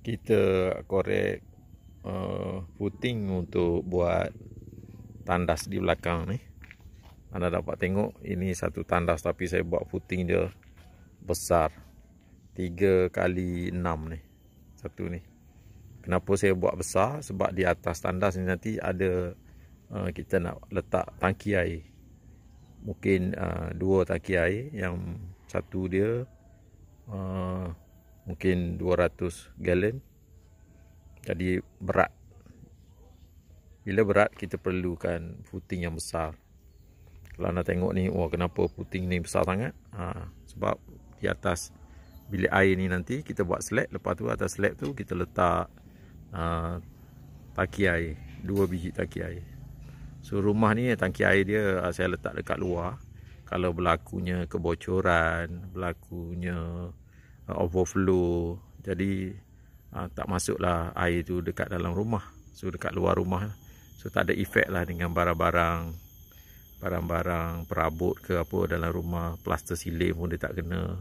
kita korek footing untuk buat tandas di belakang ni. Anda dapat tengok ini satu tandas, tapi saya buat footing dia besar 3x6 ni. Satu ni. Kenapa saya buat besar? Sebab di atas tandas ni nanti ada kita nak letak tangki air. Mungkin 2 tangki air. Yang satu dia mungkin 200 gallon. Jadi berat. Bila berat, kita perlukan footing yang besar. Kalau anda tengok ni, kenapa footing ni besar sangat? Sebab di atas bilik air ni nanti kita buat slab. Lepas tu atas slab tu kita letak tangki air, 2 biji tangki air. So rumah ni tangki air dia saya letak dekat luar. Kalau berlakunya kebocoran, berlakunya overflow, jadi tak masuklah air tu dekat dalam rumah. So dekat luar rumah. So tak ada efek lah dengan barang-barang perabot ke apa dalam rumah. Plaster siling pun dia tak kena.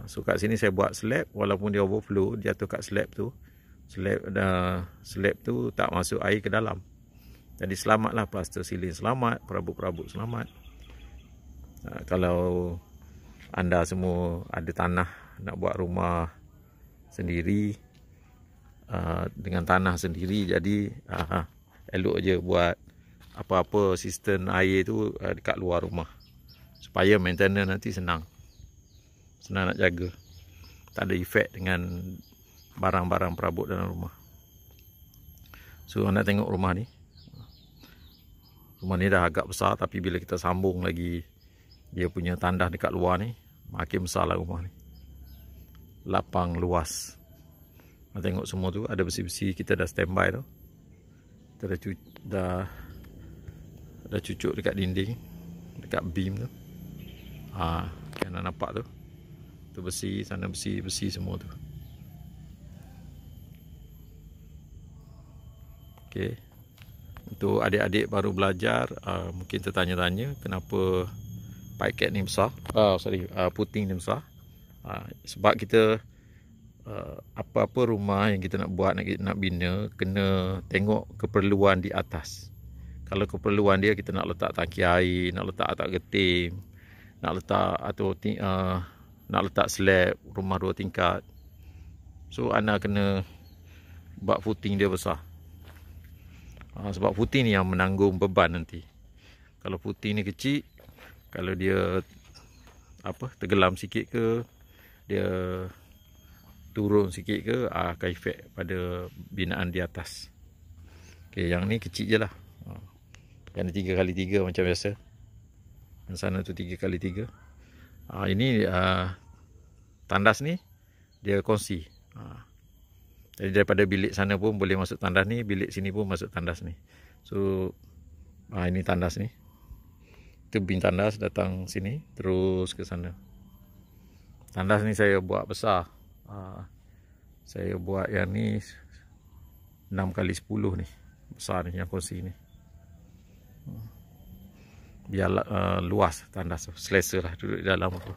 So kat sini saya buat slab, walaupun dia overflow, dia jatuh kat slab tu. Slab tu tak masuk air ke dalam. Jadi selamatlah plaster siling selamat, perabot-perabot selamat. Kalau anda semua ada tanah nak buat rumah sendiri, dengan tanah sendiri, jadi elok je buat apa-apa sistem air tu dekat luar rumah, supaya maintenance nanti senang nak jaga, tak ada efek dengan barang-barang perabot dalam rumah. So anda tengok rumah ni dah agak besar, tapi bila kita sambung lagi dia punya tandas dekat luar ni, makin besar lah rumah ni, lapang luas. Anda tengok semua tu ada besi-besi, kita dah standby tu. Kita dah cucuk dekat dinding, dekat beam tu. Kan anda nampak tu. Tu besi, sana besi semua tu. Okey. Untuk adik-adik baru belajar, mungkin tertanya-tanya kenapa pipe cat ni besar. Footing ni besar. Sebab kita apa-apa rumah yang kita nak buat, nak bina, kena tengok keperluan di atas. Kalau keperluan dia, kita nak letak tangki air, nak letak atap geting, nak letak slab rumah 2 tingkat. So anda kena buat footing dia besar. Sebab footing ni yang menanggung beban nanti. Kalau footing ni kecil, kalau dia tergelam sikit ke, dia turun sikit ke, akan efek pada binaan di atas. Okey, yang ni kecil je lah. Yang ni 3x3 macam biasa. Yang sana tu 3x3. Ini tandas ni dia kongsi. Jadi daripada bilik sana pun boleh masuk tandas ni, bilik sini pun masuk tandas ni. So ini tandas ni. Itu bin tandas datang sini terus ke sana. Tandas ni saya buat besar. Saya buat yang ni 6x10 ni. Besar ni yang kongsi ni. Biar luas tandas tu, selesa lah duduk di dalam tu.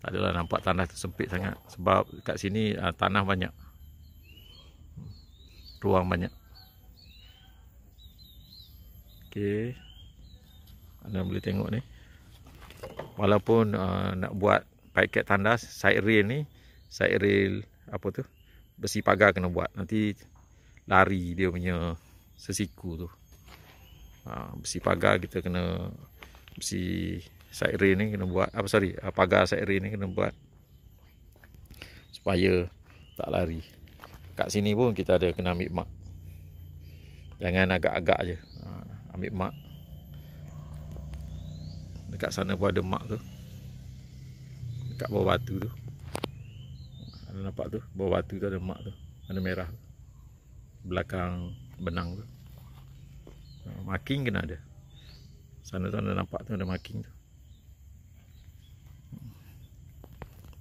Tak adalah nampak tandas tu sempit sangat. Sebab kat sini tanah banyak, ruang banyak. Okey, anda boleh tengok ni. Walaupun nak buat pipe cat tandas, side rail ni, side rail besi pagar kena buat. Nanti lari dia punya sesiku tu. Besi pagar kita kena, besi side rail ni kena buat, pagar side rail ni kena buat supaya tak lari. Kat sini pun kita ada kena ambil mark. Jangan agak-agak je. Ambil mark. Dekat sana pun ada mark tu. Dekat bawah batu tu. Anda nampak tu? Bawah batu tu ada mark tu. Ada merah tu. Belakang benang tu. Marking kena ada. Sana tu anda nampak tu ada marking tu.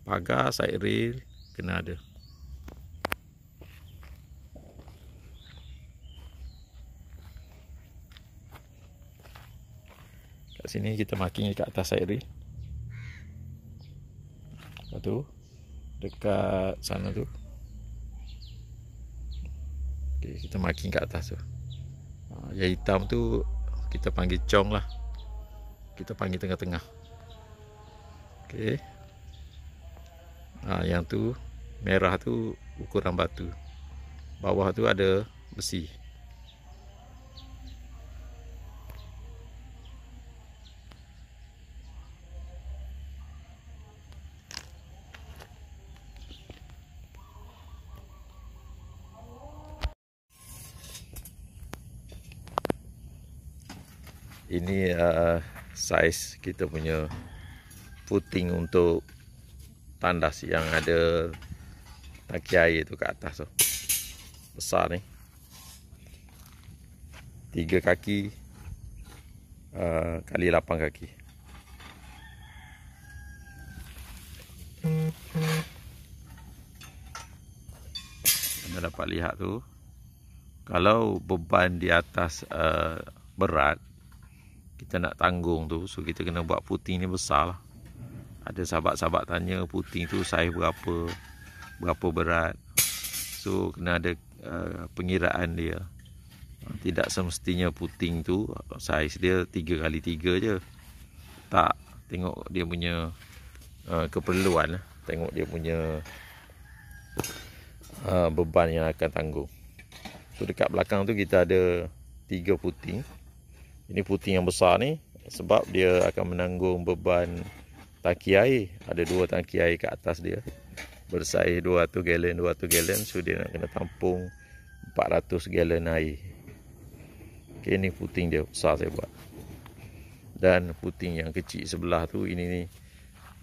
Pagar side rail kena ada. Kat sini kita marking dekat atas side rail. Lepas tu dekat sana tu Okay, kita marking kat atas tu. Yang hitam tu kita panggil cong lah. Kita panggil tengah-tengah. Okay. Yang tu merah tu ukuran batu. Bawah tu ada besi. Ini saiz kita punya footing untuk tandas yang ada tangki air tu kat atas tu. Besar ni. 3 kaki kali 8 kaki. Anda dapat lihat tu, kalau beban di atas berat, kita nak tanggung tu, so kita kena buat footing ni besar lah. Ada sahabat-sahabat tanya footing tu saiz berapa berat. So kena ada pengiraan dia. Tidak semestinya footing tu saiz dia 3x3 je. Tak, tengok dia punya keperluan lah. Tengok dia punya beban yang akan tanggung. So dekat belakang tu kita ada 3 footing. Ini footing yang besar ni sebab dia akan menanggung beban tangki air. Ada 2 tangki air kat atas dia. Bersaiz 200 gallon, 200 gallon. So dia nak kena tampung 400 gallon air. Okay, ni footing dia besar saya buat. Dan footing yang kecil sebelah tu, ini ni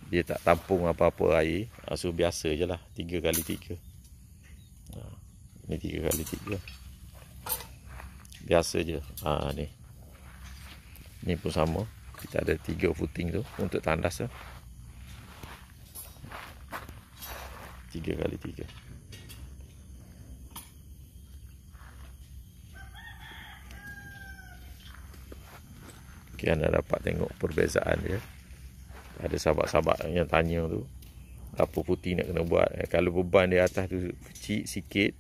dia tak tampung apa-apa air. So biasa je lah, 3x3. Ini 3x3. Biasa je. Ni. Ni pun sama. Kita ada 3 footing tu untuk tandas tu. 3x3. Okay, anda dapat tengok perbezaan dia. Ada sahabat-sahabat yang tanya tu, apa footing nak kena buat. Kalau beban di atas tu kecil sikit,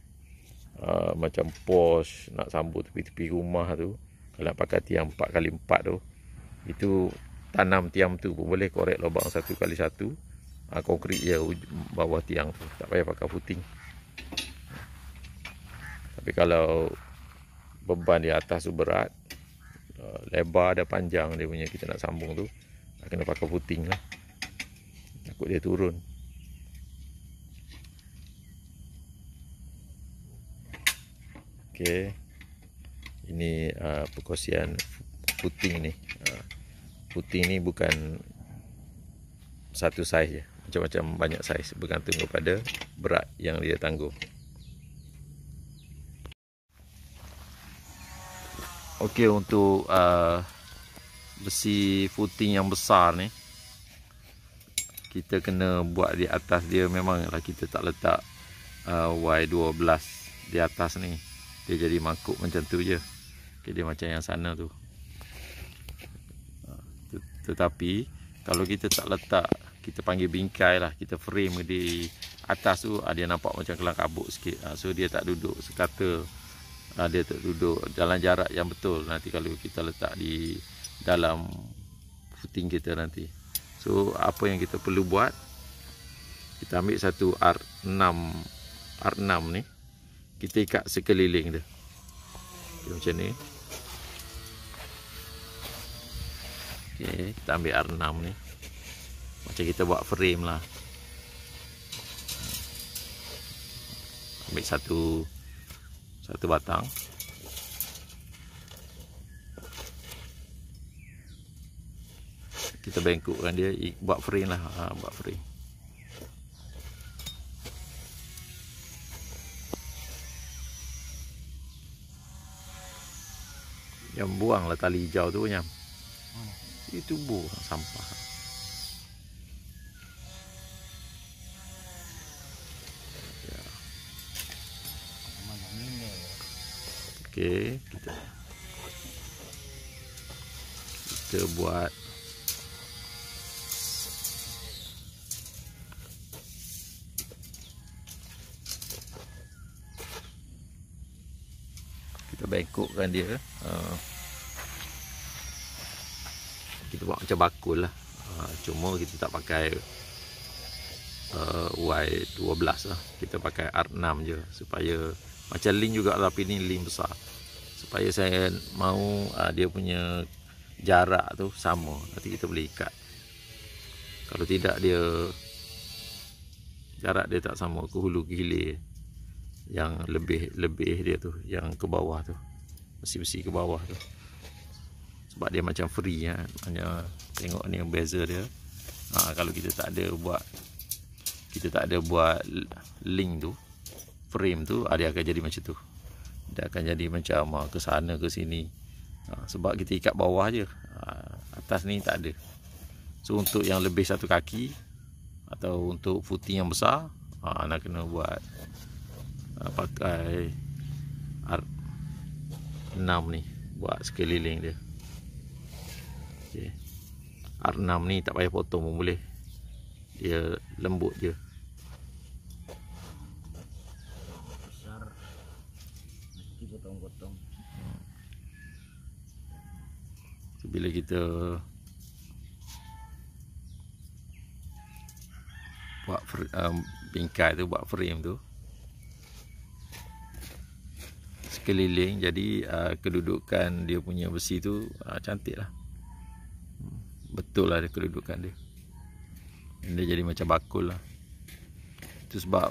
macam pos nak sambut tepi-tepi rumah tu, kalau nak pakai tiang 4x4 tu, itu tanam tiang tu pun boleh, korek lubang 1x1, konkrit je bawah tiang tu, tak payah pakai footing. Tapi kalau beban di atas tu berat, lebar dan panjang dia punya, kita nak sambung tu, kena pakai footing lah, takut dia turun. Okay. Ini perkongsian footing ni. Footing ni bukan satu saiz je, macam-macam banyak saiz, bergantung kepada berat yang dia tanggung. Okey, untuk besi footing yang besar ni, kita kena buat di atas dia. Memanglah kita tak letak Y12 di atas ni, dia jadi mangkuk macam tu je. Okay, dia macam yang sana tu. Tetapi kalau kita tak letak, kita panggil bingkai lah, kita frame di atas tu, dia nampak macam kelang kabut sikit. So dia tak duduk sekata, dia tak duduk dalam jarak yang betul nanti kalau kita letak di dalam footing kita nanti. So apa yang kita perlu buat, kita ambil satu R6 ni, kita ikat sekeliling dia. Okay, macam ni. Okay, kita ambil R6 ni, macam kita buat frame lah. Ambil satu batang. Kita bengkokkan dia, buat frame lah. Buat frame. Yang buanglah tali hijau tu Nyam. Itu buang sampah. Ya. Okey, kita buat kita bengkokkan dia. Kita buat macam bakul lah. Cuma kita tak pakai Y12 lah. Kita pakai R6 je supaya macam link juga, tapi ni link besar. Supaya saya mau dia punya jarak tu sama, nanti kita boleh ikat. Kalau tidak dia jarak dia tak sama, ke hulu ke hilir. Yang lebih dia tu, yang ke bawah tu, besi-besi ke bawah tu. Sebab dia macam free kan. Hanya tengok ni beza dia. Kalau kita tak ada buat link tu, frame tu, dia akan jadi macam tu. Dia akan jadi macam ke sana ke sini. Sebab kita ikat bawah je. Atas ni tak ada. So untuk yang lebih satu kaki atau untuk footing yang besar, nak kena buat pakai R6 ni buat sekeliling dia. Okay. R6 ni tak payah potong pun boleh. Dia lembut je. Besar mesti potong-potong. So, bila kita buat bingkai tu, buat frame tu sekeliling, jadi kedudukan dia punya besi tu cantik lah. Betul lah dia kedudukan dia. Dia jadi macam bakul lah. Itu sebab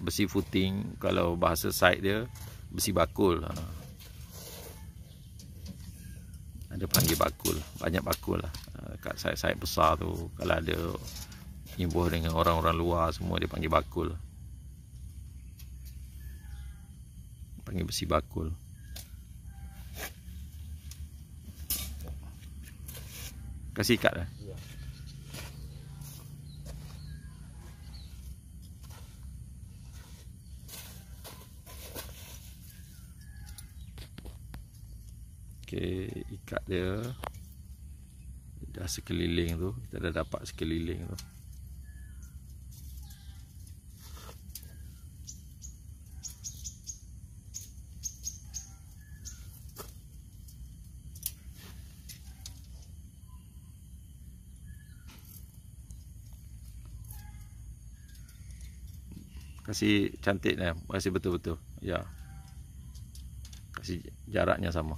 besi footing, kalau bahasa side dia besi bakul. Ada panggil bakul, banyak bakul lah. Kat side-side besar tu, kalau ada imbuh dengan orang-orang luar, semua dia panggil bakul. Panggil besi bakul. Kasih ikat lah. Ya. Okey, ikat dia. Dah sekeliling tu, kita dah dapat sekeliling tu. Kasih cantik ni, kasih betul-betul. Ya. Kasih jaraknya sama.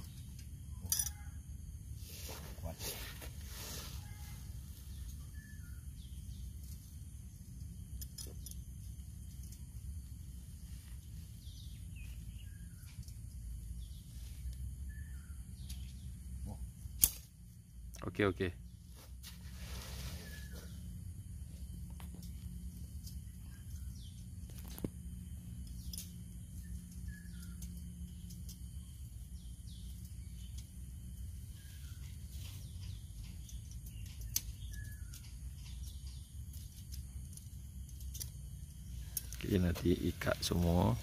Okey. Okey, nanti ikat semua.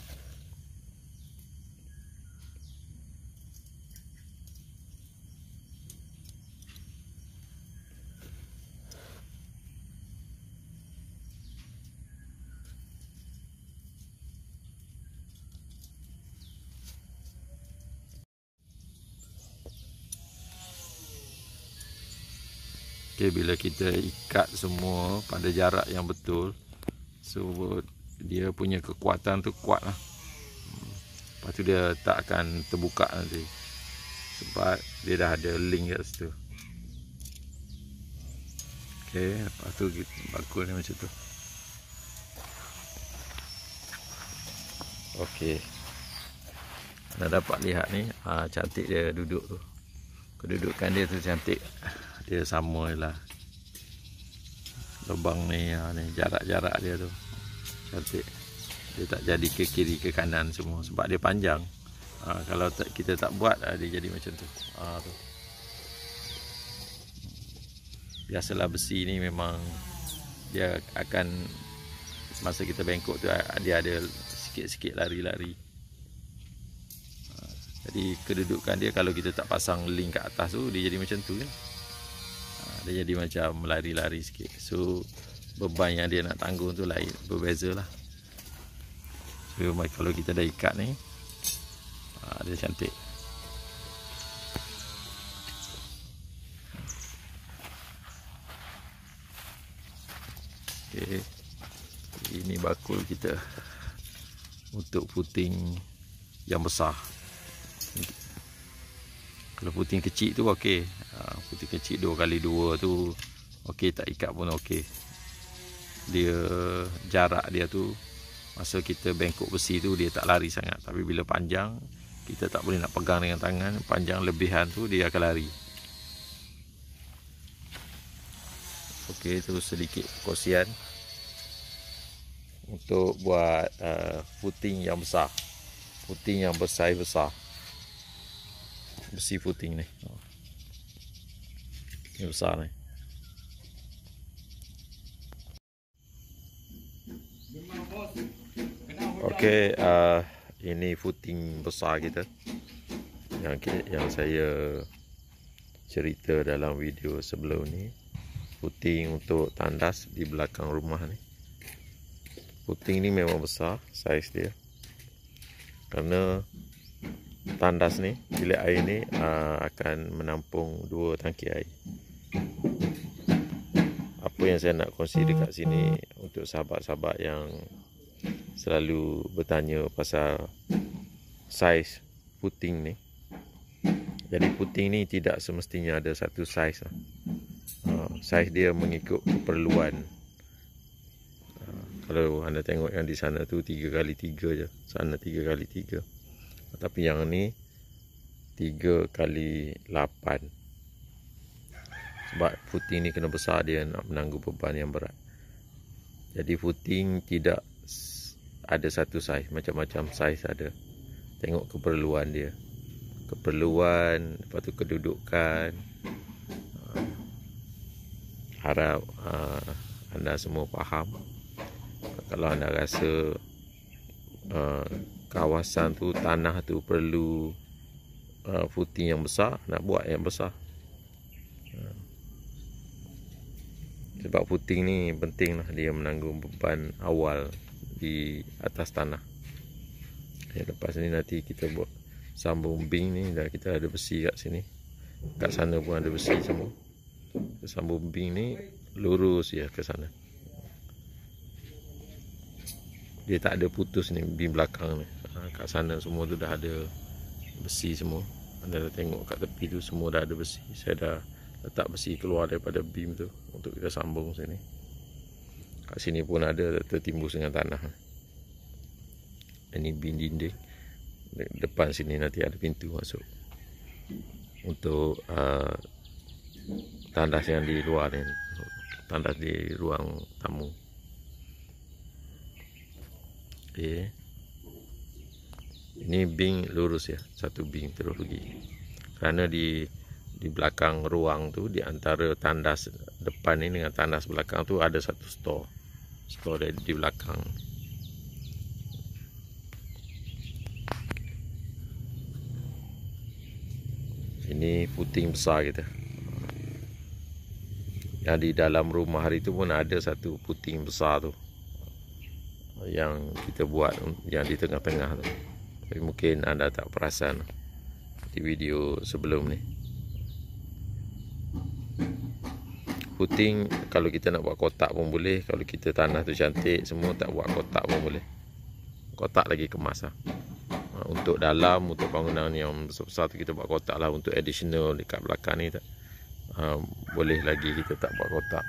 Okey, bila kita ikat semua pada jarak yang betul, so dia punya kekuatan tu kuat lah. Lepas tu dia tak akan terbuka nanti, sebab dia dah ada link kat situ. Okey, lepas tu bakul ni macam tu. Okey, anda dapat lihat ni, cantik dia duduk tu. Kedudukan dia tu cantik. Dia sama lah. Lubang ni, jarak-jarak dia tu cantik. Dia tak jadi ke kiri ke kanan semua, sebab dia panjang. Kalau kita tak buat, dia jadi macam tu. Tu. Biasalah besi ni memang dia akan, masa kita bengkok tu, dia ada sikit-sikit lari-lari. Jadi kedudukan dia, kalau kita tak pasang link kat atas tu, dia jadi macam tu kan. Dia jadi macam lari-lari sikit. So beban yang dia nak tanggung tu lain, berbeza lah. So kalau kita dah ikat ni, dia cantik. Okey. Ini bakul kita untuk puting yang besar. Kalau puting kecil tu okey. Puting kecil 2x2 tu okey, tak ikat pun okey. Dia jarak dia tu masa kita bengkok besi tu dia tak lari sangat, tapi bila panjang kita tak boleh nak pegang dengan tangan, panjang lebihan tu dia akan lari. Okey, terus sedikit kosian untuk buat puting yang besar. Puting yang besar. Besi puting ni. Ini besar ni. Okey, ini footing besar kita yang saya cerita dalam video sebelum ni. Footing untuk tandas di belakang rumah ni. Footing ni memang besar saiz dia, kerana tandas ni bilik air ni akan menampung 2 tangki air. Apa yang saya nak kongsi dekat sini untuk sahabat-sahabat yang selalu bertanya pasal saiz puting ni. Jadi puting ni tidak semestinya ada satu saiz lah. Saiz dia mengikut keperluan. Kalau anda tengok yang di sana tu 3x3 je, sana 3x3. Tapi yang ni 3x8. Sebab puting ni kena besar, dia nak menanggung beban yang berat. Jadi puting tidak ada satu saiz, macam-macam saiz ada. Tengok keperluan dia. Keperluan, lepas tu kedudukan. Harap anda semua faham. Kalau anda rasa kawasan tu, tanah tu perlu footing yang besar, nak buat yang besar. Sebab footing ni penting lah, dia menanggung beban awal di atas tanah. Lepas ni nanti kita buat sambung bing ni, dah kita ada besi kat sini, kat sana pun ada besi semua. Sambung bing ni lurus ya ke sana. Dia tak ada putus ni, bing belakang ni. Kat sana semua tu dah ada besi semua. Anda dah tengok kat tepi tu semua dah ada besi. Saya dah letak besi keluar daripada beam tu untuk kita sambung sini. Kat sini pun ada tertimbus dengan tanah. Ini beam dinding. Depan sini nanti ada pintu masuk untuk tandas yang di luar ni, tandas di ruang tamu. Okay. Ini bing lurus ya, satu bing terus pergi. Kerana di belakang ruang tu, di antara tandas depan ni dengan tandas belakang tu ada satu store di belakang. Ini puting besar kita. Yang di dalam rumah hari tu pun ada satu puting besar tu yang kita buat, yang di tengah-tengah tu. Tapi mungkin anda tak perasan di video sebelum ni. Puting kalau kita nak buat kotak pun boleh. Kalau kita tanah tu cantik semua, tak buat kotak pun boleh. Kotak lagi kemas lah. Untuk dalam, untuk bangunan yang besar-besar tu kita buat kotak lah. Untuk additional dekat belakang ni tak, boleh lagi kita tak buat kotak.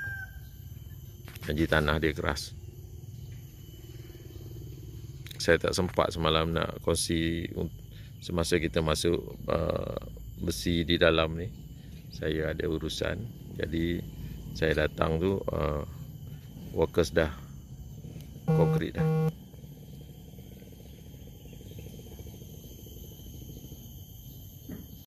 Jadi tanah dia keras. Saya tak sempat semalam nak kongsi semasa kita masuk besi di dalam ni. Saya ada urusan. Jadi saya datang tu workers dah konkrit dah.